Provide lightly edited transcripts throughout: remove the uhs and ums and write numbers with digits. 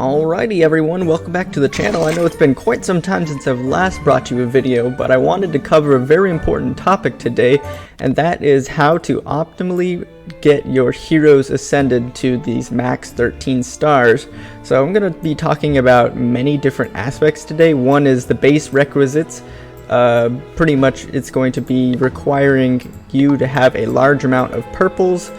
Alrighty everyone, welcome back to the channel. I know it's been quite some time since I've last brought you a video, but I wanted to cover a very important topic today, and that is how to optimally get your heroes ascended to these max 13 stars. So I'm going to be talking about many different aspects today. One is the base requisites. Pretty much it's going to be requiring you to have a large amount of purples,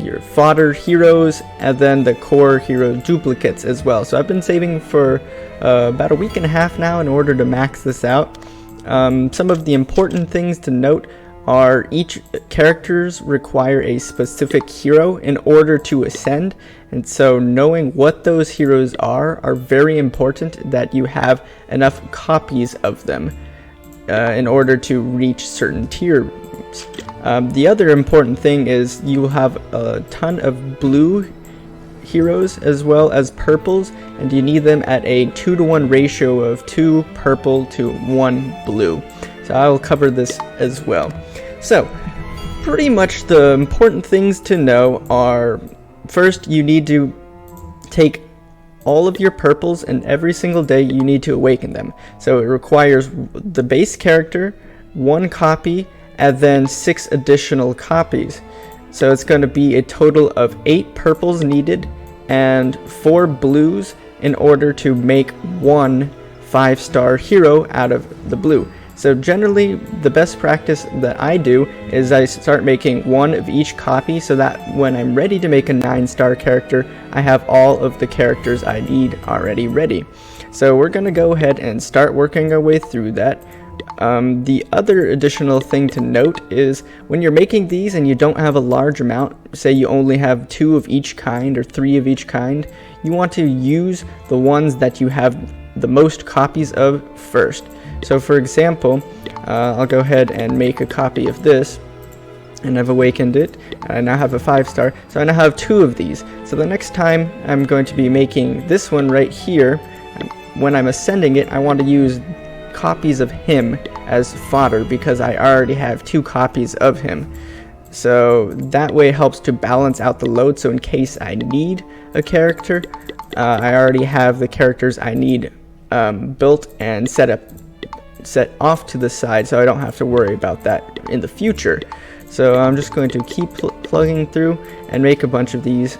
your fodder heroes, and then the core hero duplicates as well. So I've been saving for about a week and a half now in order to max this out. Some of the important things to note are each characters require a specific hero in order to ascend, and so knowing what those heroes are very important, that you have enough copies of them in order to reach certain tiers. The other important thing is you have a ton of blue heroes as well as purples, and you need them at a 2-to-1 ratio of 2 purple to 1 blue. So I'll cover this as well. So pretty much the important things to know are, first, you need to take all of your purples, and every single day you need to awaken them. So it requires the base character, 1 copy, and then 6 additional copies. So it's going to be a total of 8 purples needed and 4 blues in order to make 1 5-star hero out of the blue. So generally the best practice that I do is I start making 1 of each copy, so that when I'm ready to make a 9-star character, I have all of the characters I need already ready. So we're going to go ahead and start working our way through that. The other additional thing to note is when you're making these and you don't have a large amount, say you only have 2 of each kind or 3 of each kind, you want to use the ones that you have the most copies of first. So for example, I'll go ahead and make a copy of this, and I've awakened it. I now have a 5-star, so I now have 2 of these. So the next time I'm going to be making this one right here, when I'm ascending it, I want to use copies of him as fodder because I already have 2 copies of him. So that way it helps to balance out the load, so in case I need a character, I already have the characters I need built and set off to the side, so I don't have to worry about that in the future. So I'm just going to keep plugging through and make a bunch of these.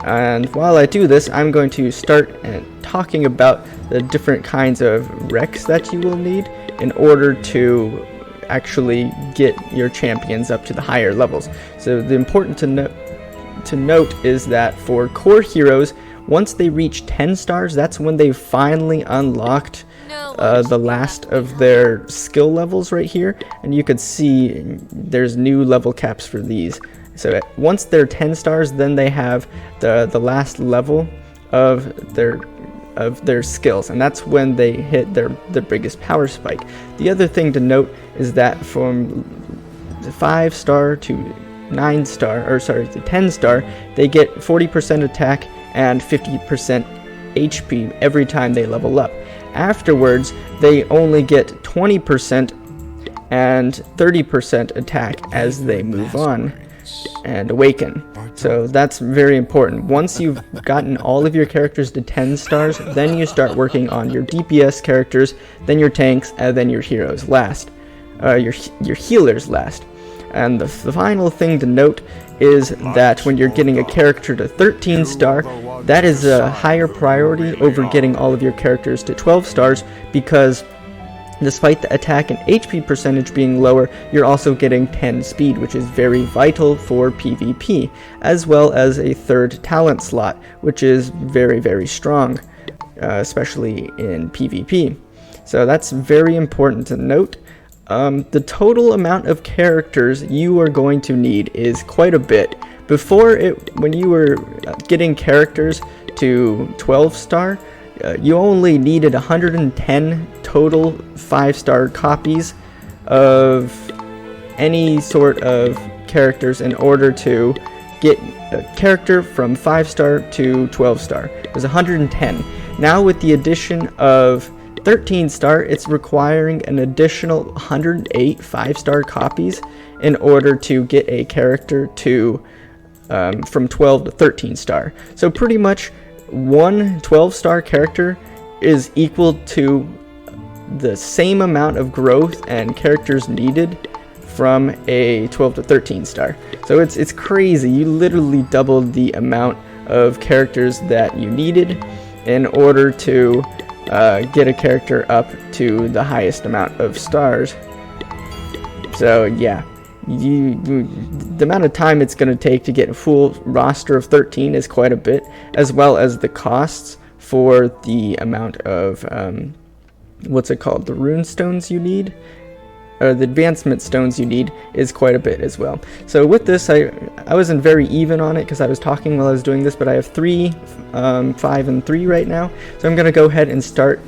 And while I do this, I'm going to start talking about the different kinds of wrecks that you will need in order to actually get your champions up to the higher levels. So the important to note is that for core heroes, once they reach 10 stars, that's when they've finally unlocked the last of their skill levels right here, and you could see there's new level caps for these. So once they're 10 stars, then they have the last level of their skills, and that's when they hit their biggest power spike. The other thing to note is that from the 5-star to 9-star, or sorry, to 10-star, they get 40% attack and 50% HP every time they level up. Afterwards, they only get 20% and 30% attack as they move on and awaken. So that's very important. Once you've gotten all of your characters to 10 stars, then you start working on your DPS characters, then your tanks, and then your heroes last. Your healers last. And the final thing to note is that when you're getting a character to 13 star, that is a higher priority over getting all of your characters to 12 stars, because despite the attack and HP percentage being lower, you're also getting 10 speed, which is very vital for PvP, as well as a 3rd talent slot, which is very, very strong, especially in PvP. So that's very important to note. The total amount of characters you are going to need is quite a bit. Before, when you were getting characters to 12-star, you only needed 110 total 5-star copies of any sort of characters in order to get a character from 5-star to 12-star. It was 110. Now with the addition of 13-star, it's requiring an additional 108 5-star copies in order to get a character to from 12 to 13-star. So pretty much one 12-star character is equal to the same amount of growth and characters needed from a 12 to 13 star. So it's crazy. You literally doubled the amount of characters that you needed in order to get a character up to the highest amount of stars. So yeah, the amount of time it's going to take to get a full roster of 13 is quite a bit, as well as the costs for the amount of what's it called, the rune stones you need, or the advancement stones you need, is quite a bit as well. So with this, I wasn't very even on it because I was talking while I was doing this, but I have 3, 5, and 3 right now. So I'm going to go ahead and start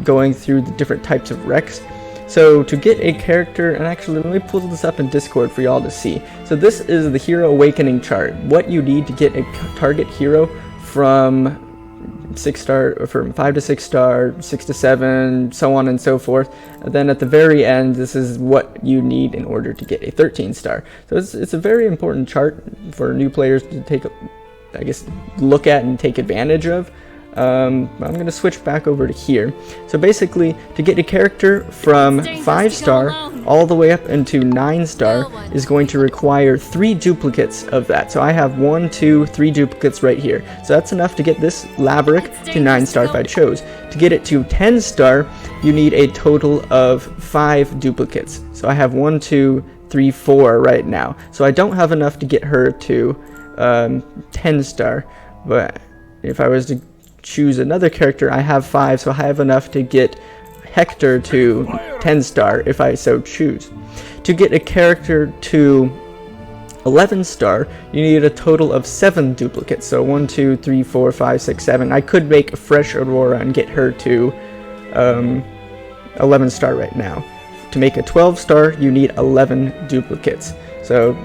going through the different types of wrecks. So to get a character, and actually let me pull this up in Discord for y'all to see. So this is the Hero Awakening chart. What you need to get a target hero from 6 star, or from 5 to 6 star, 6 to 7, so on and so forth. And then at the very end, this is what you need in order to get a 13 star. So it's a very important chart for new players to take, I guess, look at and take advantage of. I'm going to switch back over to here. So basically, to get a character from 5 star all the way up into 9 star is going to require 3 duplicates of that. So I have 1, 2, 3 duplicates right here. So that's enough to get this Labyrinth to 9 star if I chose. To get it to 10 star, you need a total of 5 duplicates. So I have 1, 2, 3, 4 right now. So I don't have enough to get her to 10 star. But if I was to choose another character, I have 5, so I have enough to get Hector to 10 star if I so choose. To get a character to 11 star, you need a total of 7 duplicates. So 1, 2, 3, 4, 5, 6, 7. I could make a fresh Aurora and get her to 11 star right now. To make a 12 star, you need 11 duplicates. So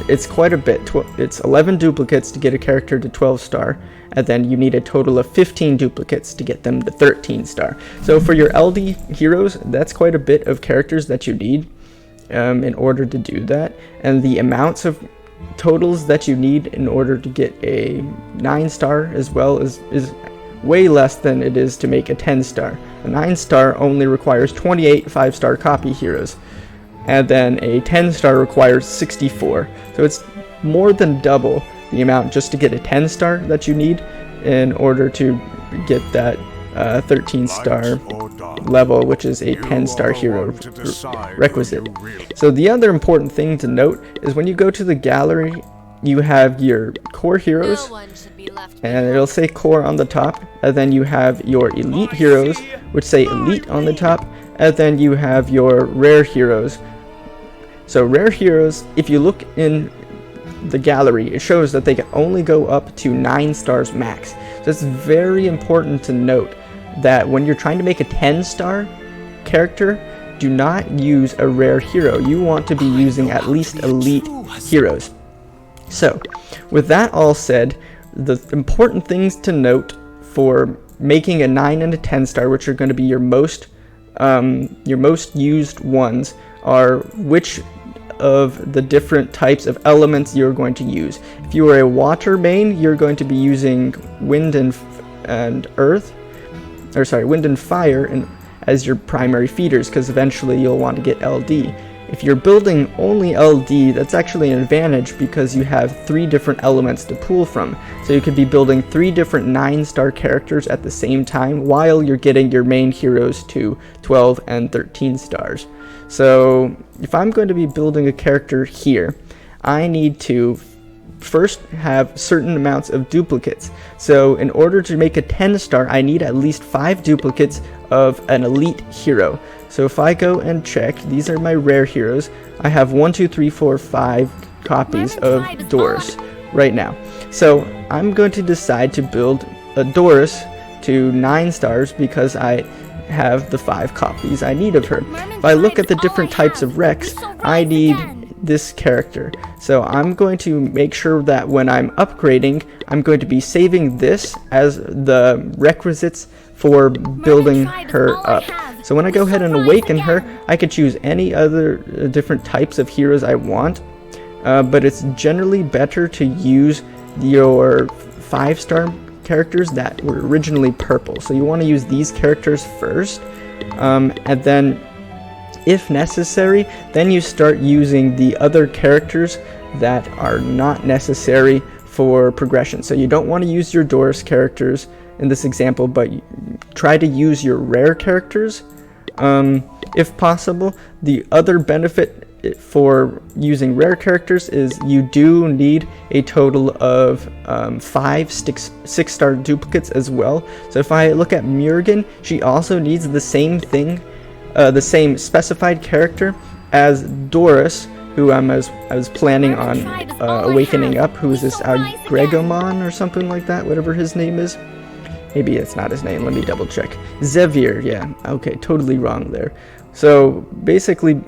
it's quite a bit. It's 11 duplicates to get a character to 12 star, and then you need a total of 15 duplicates to get them to 13 star. So for your LD heroes, that's quite a bit of characters that you need in order to do that, and the amounts of totals that you need in order to get a 9 star as well is way less than it is to make a 10 star. A 9 star only requires 28 5-star copy heroes, and then a 10 star requires 64. So it's more than double the amount just to get a 10 star that you need in order to get that 13 star level, which is a 10 star hero requisite. So the other important thing to note is when you go to the gallery, you have your core heroes, and it'll say core on the top, and then you have your elite heroes, which say elite on the top, and then you have your rare heroes. So rare heroes, if you look in the gallery, it shows that they can only go up to 9 stars max. So it's very important to note that when you're trying to make a 10 star character, do not use a rare hero. You want to be using at least elite heroes. So with that all said, the important things to note for making a 9 and a 10 star, which are going to be your most used ones, are which of the different types of elements you're going to use. If you are a water main, you're going to be using wind and fire as your primary feeders, because eventually you'll want to get LD. If you're building only LD, that's actually an advantage because you have 3 different elements to pull from. So you could be building 3 different 9-star characters at the same time while you're getting your main heroes to 12 and 13 stars. So if I'm going to be building a character here, I need to first have certain amounts of duplicates. So in order to make a 10 star, I need at least 5 duplicates of an elite hero. So if I go and check, these are my rare heroes. I have 1, 2, 3, 4, 5 copies of Doris right now. So I'm going to decide to build a Doris to 9 stars because I have the 5 copies I need of her. If I look at the different types of wrecks, I need this character. So I'm going to make sure that when I'm upgrading, I'm going to be saving this as the requisites for building her up. So when I go ahead and awaken her, I could choose any other different types of heroes I want, but it's generally better to use your 5-star characters that were originally purple. So you want to use these characters first, and then if necessary, then you start using the other characters that are not necessary for progression. So you don't want to use your Doris characters in this example, but try to use your rare characters if possible. The other benefit for using rare characters is you do need a total of 5 6-star duplicates as well. So if I look at Muirgen, she also needs the same thing, the same specified character as Doris, who I was planning on awakening up. Who is this? Gregomon or something like that, whatever his name is. Maybe it's not his name, let me double check. Xavier, yeah, okay, totally wrong there. So basically,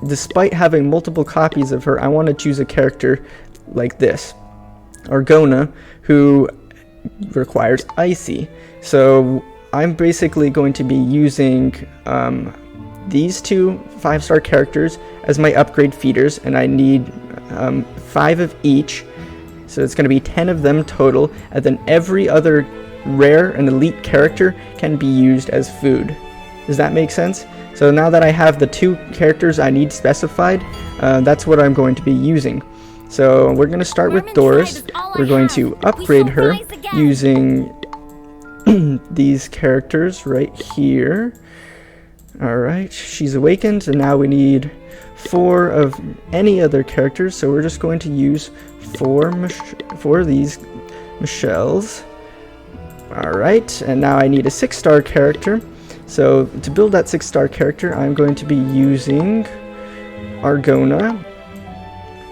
despite having multiple copies of her, I want to choose a character like this, Argona, who requires Icy. So I'm basically going to be using these 2 5-star characters as my upgrade feeders, and I need 5 of each, so it's going to be 10 of them total, and then every other rare and elite character can be used as food. Does that make sense? So now that I have the 2 characters I need specified, that's what I'm going to be using. So we're going to start with Doris. We're going to upgrade her using these characters right here. Alright, she's awakened, and now we need 4 of any other characters, so we're just going to use 4 of these Michelles. Alright, and now I need a 6-star character. So to build that 6-star character, I'm going to be using Argona,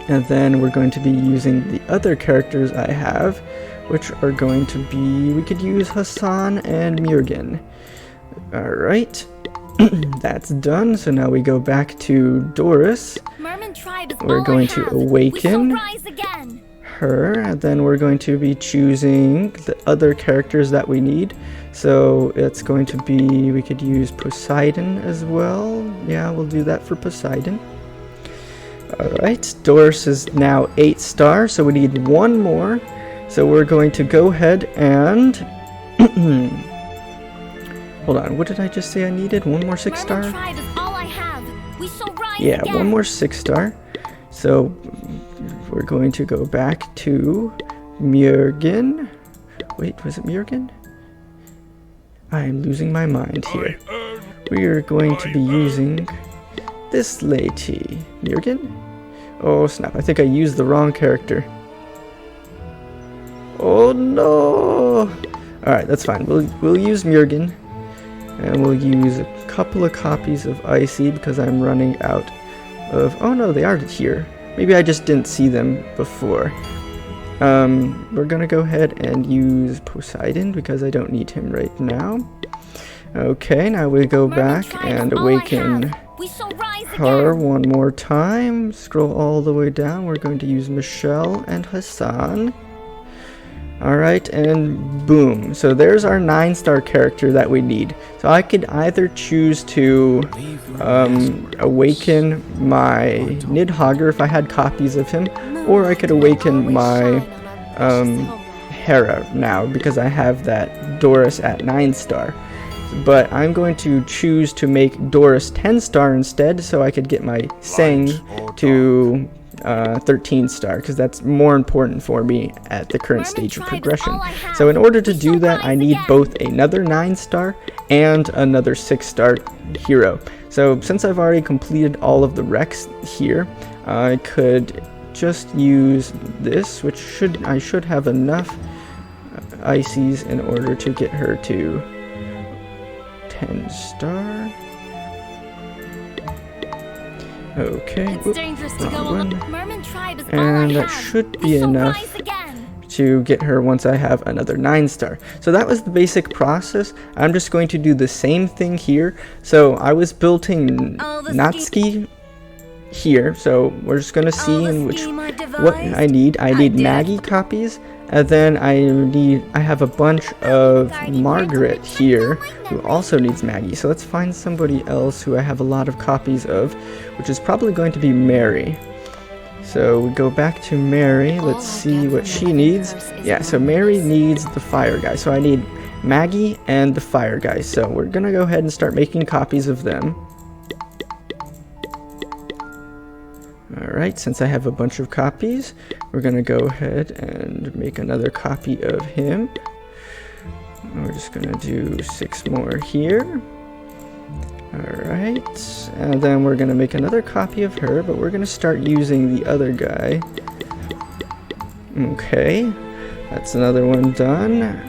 and then we're going to be using the other characters I have, which are going to be, we could use Hassan and Muirgen. Alright, that's done. So now we go back to Doris. We're going to awaken her, and then we're going to be choosing the other characters that we need. So it's going to be, we could use Poseidon as well. Yeah, we'll do that for Poseidon. Alright, Doris is now 8-star, so we need 1 more. So we're going to go ahead and hold on, what did I just say I needed? 1 more 6-star? Yeah, 1 more 6-star. So we're going to go back to Muirgen. Wait, was it Muirgen? I'm losing my mind here. We are going to be using this lady. Muirgen? Oh snap, I think I used the wrong character. Oh no! Alright, that's fine. We'll use Muirgen. And we'll use a couple of copies of Icy because I'm running out of... Oh no, they are here. Maybe I just didn't see them before. We're gonna go ahead and use Poseidon because I don't need him right now. Okay, now we go back and awaken her 1 more time. Scroll all the way down. We're going to use Michelle and Hassan. Alright, and boom. So there's our 9-star character that we need. So I could either choose to awaken my Nidhogger if I had copies of him, or I could awaken my Hera now because I have that Doris at 9-star. But I'm going to choose to make Doris 10-star instead, so I could get my Sang to 13-star, because that's more important for me at the current stage of progression. So in order to do that, I need both another 9-star and another 6-star hero. So since I've already completed all of the Rex here, I could just use this, which I should have enough Ices in order to get her to 10-star. Okay, whoop, and that should be enough to get her once I have another 9-star. So that was the basic process. I'm just going to do the same thing here. So I was building Natsuki here, so we're just going to see in what I need. I need Maggie copies, and then I have a bunch of Margaret here who also needs Maggie. So let's find somebody else who I have a lot of copies of, which is probably going to be Mary. So we go back to Mary. Let's see what she needs. Yeah, so Mary needs the fire guy. So I need Maggie and the fire guy. So we're gonna go ahead and start making copies of them. Alright, since I have a bunch of copies, we're gonna go ahead and make another copy of him. We're just gonna do 6 more here. Alright, and then we're gonna make another copy of her, but we're gonna start using the other guy. Okay, that's another one done.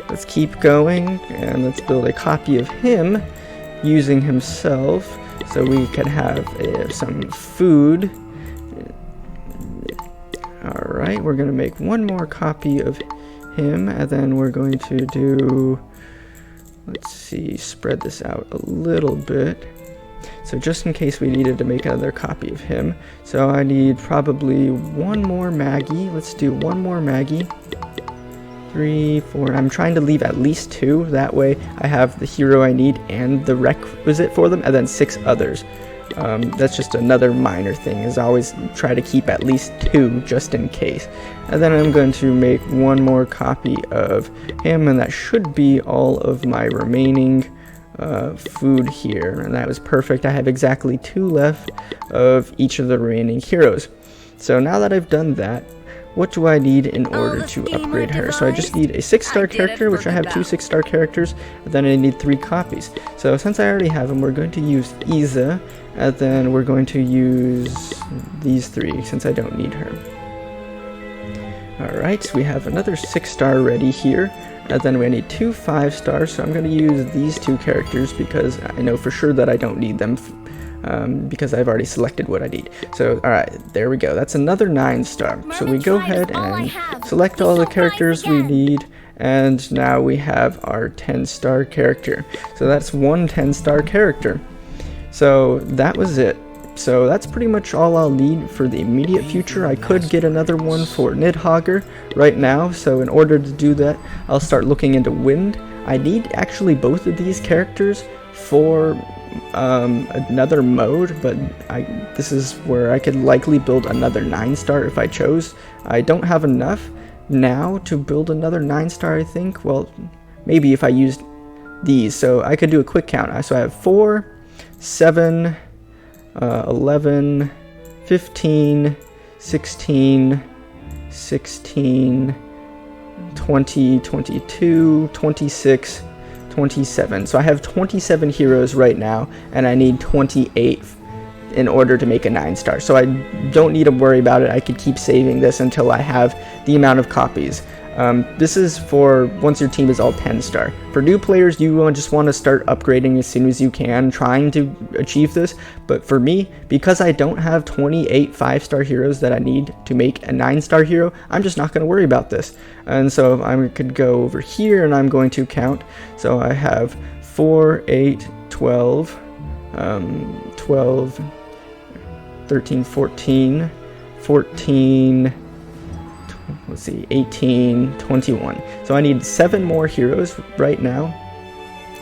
Let's keep going, and let's build a copy of him using himself, so we can have some food. Alright, we're gonna make one more copy of him, and then we're going to do, let's see, spread this out a little bit. So just in case we needed to make another copy of him. So I need probably one more Maggie. Let's do one more Maggie. 3, 4. I'm trying to leave at least 2. That way I have the hero I need and the requisite for them, and then 6 others. That's just another minor thing, is always try to keep at least 2 just in case. And then I'm going to make one more copy of him, and that should be all of my remaining food here. And that was perfect. I have exactly 2 left of each of the remaining heroes. So now that I've done that, what do I need in order to upgrade her? So I just need a 6-star character, which I have 2 6-star characters, and then I need 3 copies. So since I already have them, we're going to use Isa, and then we're going to use these 3 since I don't need her. Alright, so we have another 6-star ready here, and then we need 2 5-stars, so I'm going to use these 2 characters because I know for sure that I don't need them. Because I've already selected what I need. So, alright, there we go. That's another 9-star. So we go ahead and select all the characters we need, and now we have our 10-star character. So that's one 10-star character. So that was it. So that's pretty much all I'll need for the immediate future. I could get another one for Nidhogger right now, so in order to do that, I'll start looking into Wind. I need actually both of these characters for another mode, but this is where I could likely build another 9-star if I chose. I don't have enough now to build another 9-star, I think. Well, maybe if I used these. So I could do a quick count. So I have 4, 7, 11, 15, 16, 16, 20, 22, 26, 27. So I have 27 heroes right now, and I need 28 in order to make a 9-star. So I don't need to worry about it. I could keep saving this until I have the amount of copies. This is for once your team is all 10-star. For new players, you just want to start upgrading as soon as you can, trying to achieve this. But for me, because I don't have 28 5-star heroes that I need to make a 9-star hero, I'm just not going to worry about this. And so I could go over here, and I'm going to count. So I have 4, 8, 12, 12, 13, 14, 14, let's see, 18, 21. So I need 7 more heroes right now,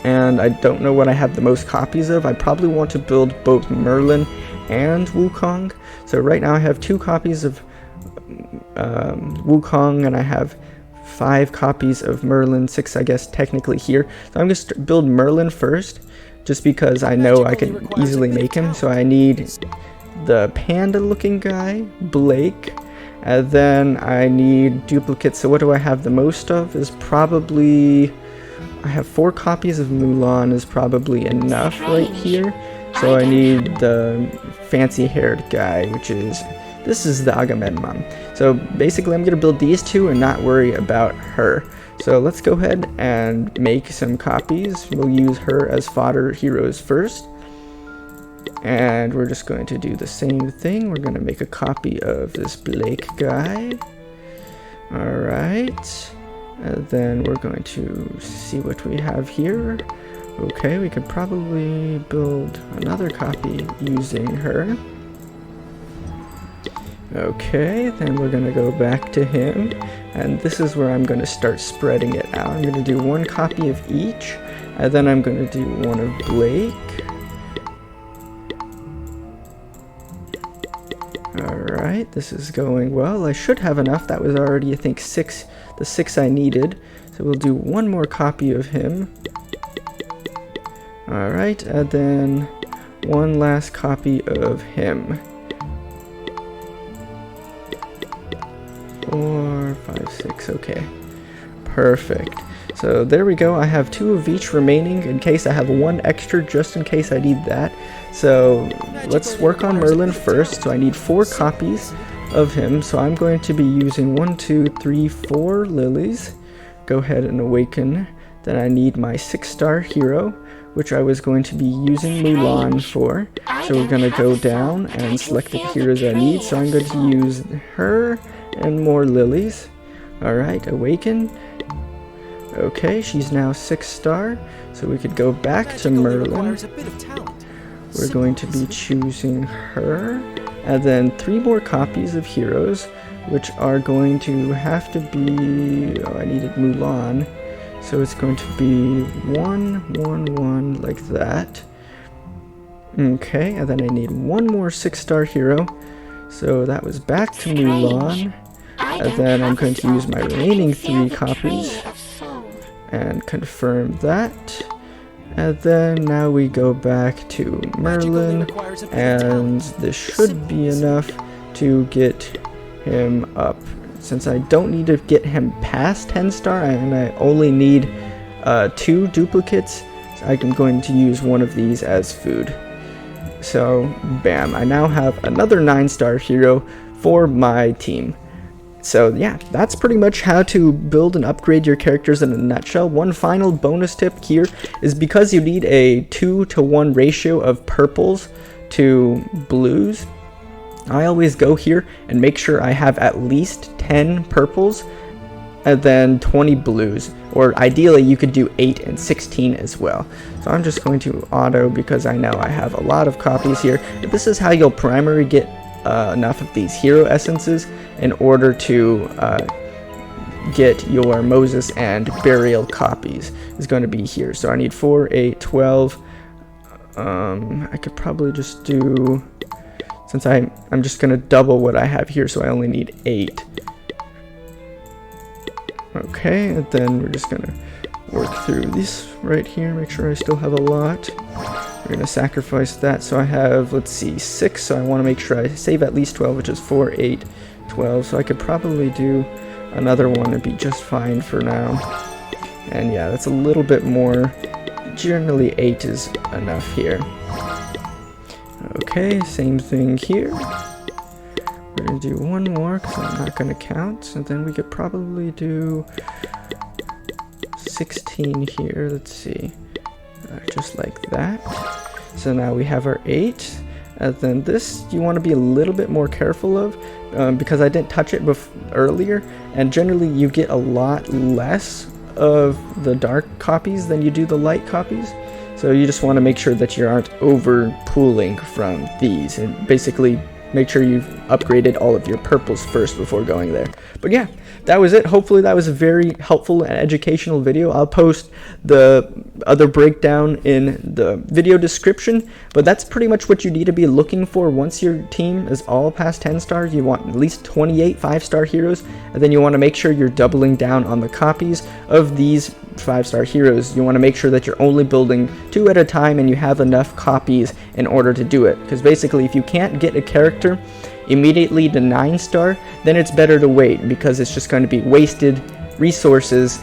and I don't know what I have the most copies of. I probably want to build both Merlin and Wukong. So right now I have 2 copies of Wukong, and I have 5 copies of Merlin, 6 I guess technically here. So I'm going to build Merlin first, just because I know I could easily make him. So I need the panda looking guy, Blake, and then I need duplicates. So what do I have the most of is probably, I have 4 copies of Mulan is probably enough right here. So I need the fancy haired guy, which is, this is the Agamemnon. So basically I'm going to build these 2 and not worry about her. So let's go ahead and make some copies. We'll use her as fodder heroes first. And we're just going to do the same thing. We're going to make a copy of this Blake guy. Alright. And then we're going to see what we have here. Okay, we could probably build another copy using her. Okay, then we're going to go back to him. And this is where I'm going to start spreading it out. I'm going to do 1 copy of each. And then I'm going to do 1 of Blake. Alright. Alright, this is going well. I should have enough. That was already, I think, the 6 I needed. So we'll do one more copy of him. Alright, and then one last copy of him. 4, 5, 6, okay. Perfect. So there we go. I have 2 of each remaining in case I have 1 extra just in case I need that. So let's work on Merlin first. So I need 4 copies of him. So I'm going to be using 1, 2, 3, 4 lilies. Go ahead and awaken. Then I need my 6-star hero, which I was going to be using Mulan for. So we're going to go down and select the heroes I need. So I'm going to use her and more lilies. Alright, awaken. Okay, she's now 6-star, so we could go back to Merlin. We're going to be choosing her, and then 3 more copies of heroes, which are going to have to be, oh, I needed Mulan, so it's going to be 1, 1, 1, like that. Okay, and then I need 1 more 6-star hero, so that was back to Mulan, and then I'm going to use my remaining 3 copies. And confirm that, and then now we go back to Merlin, and this should be enough to get him up. Since I don't need to get him past 10-star and I only need 2 duplicates, so I'm going to use one of these as food. So bam, I now have another 9-star hero for my team. So yeah, that's pretty much how to build and upgrade your characters in a nutshell. One final bonus tip here is because you need a 2-to-1 ratio of purples to blues, I always go here and make sure I have at least 10 purples and then 20 blues, or ideally you could do 8 and 16 as well. So I'm just going to auto because I know I have a lot of copies here. This is how you'll primarily get enough of these hero essences in order to get your Moses and Burial copies. Is going to be here. So I need 4, 8, 12. I could probably just do, since I'm just going to double what I have here, so I only need 8. Okay, and then we're just going to work through this right here, make sure I still have a lot. We're going to sacrifice that, so I have, let's see, 6, so I want to make sure I save at least 12, which is 4, 8, 12, so I could probably do another one and be just fine for now. And yeah, that's a little bit more. Generally 8 is enough here. Okay, same thing here. We're going to do one more because I'm not going to count, and then we could probably do 16 here, let's see. Just like that. So now we have our 8, and then this you want to be a little bit more careful of because I didn't touch it earlier, and generally you get a lot less of the dark copies than you do the light copies. So you just want to make sure that you aren't over pooling from these, and basically make sure you've upgraded all of your purples first before going there. But yeah, that was it. Hopefully that was a very helpful and educational video. I'll post the other breakdown in the video description, but that's pretty much what you need to be looking for once your team is all past 10 stars. You want at least 28 5-star heroes, and then you want to make sure you're doubling down on the copies of these 5-star heroes. You want to make sure that you're only building 2 at a time and you have enough copies in order to do it, because basically if you can't get a character immediately to 9-star, then it's better to wait because it's just going to be wasted resources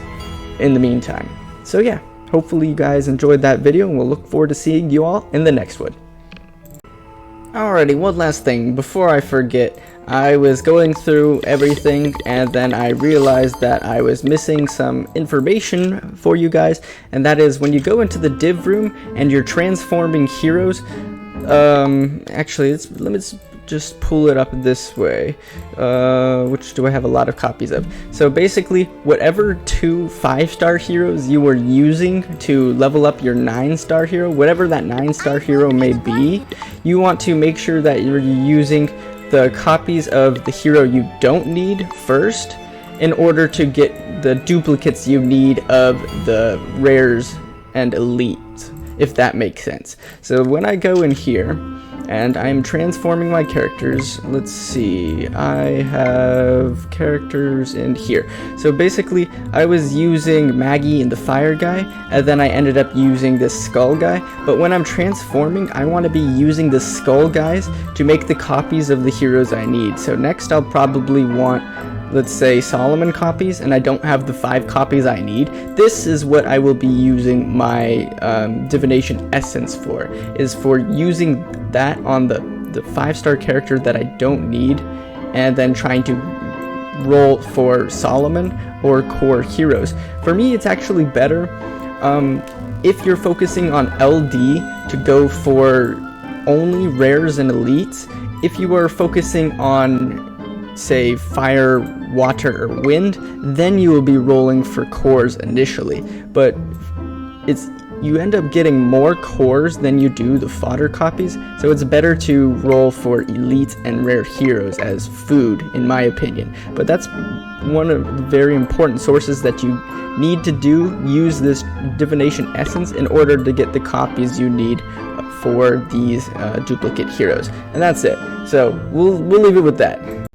in the meantime. So yeah, hopefully you guys enjoyed that video, and we'll look forward to seeing you all in the next one. Alrighty, one last thing before I forget. I was going through everything and then I realized that I was missing some information for you guys, and that is when you go into the Div Room and you're transforming heroes, actually let me just pull it up this way, which do I have a lot of copies of. So basically whatever 2 5-star heroes you were using to level up your 9-star hero, whatever that 9-star hero may be, you want to make sure that you're using the copies of the hero you don't need first in order to get the duplicates you need of the rares and elites, if that makes sense. So when I go in here and I'm transforming my characters. Let's see, I have characters in here. So basically I was using Maggie and the fire guy, and then I ended up using this skull guy. But when I'm transforming, I want to be using the skull guys to make the copies of the heroes I need. So next I'll probably want, let's say, Solomon copies, and I don't have the 5 copies I need. This is what I will be using my divination essence for, is for using that on the 5-star character that I don't need, and then trying to roll for Solomon or core heroes. For me, it's actually better if you're focusing on LD to go for only rares and elites. If you are focusing on, say, fire, water, or wind, then you will be rolling for cores initially. But you end up getting more cores than you do the fodder copies, so it's better to roll for elite and rare heroes as food, in my opinion. But that's one of the very important sources that you need to use this divination essence in order to get the copies you need for these duplicate heroes. And that's it. So we'll leave it with that.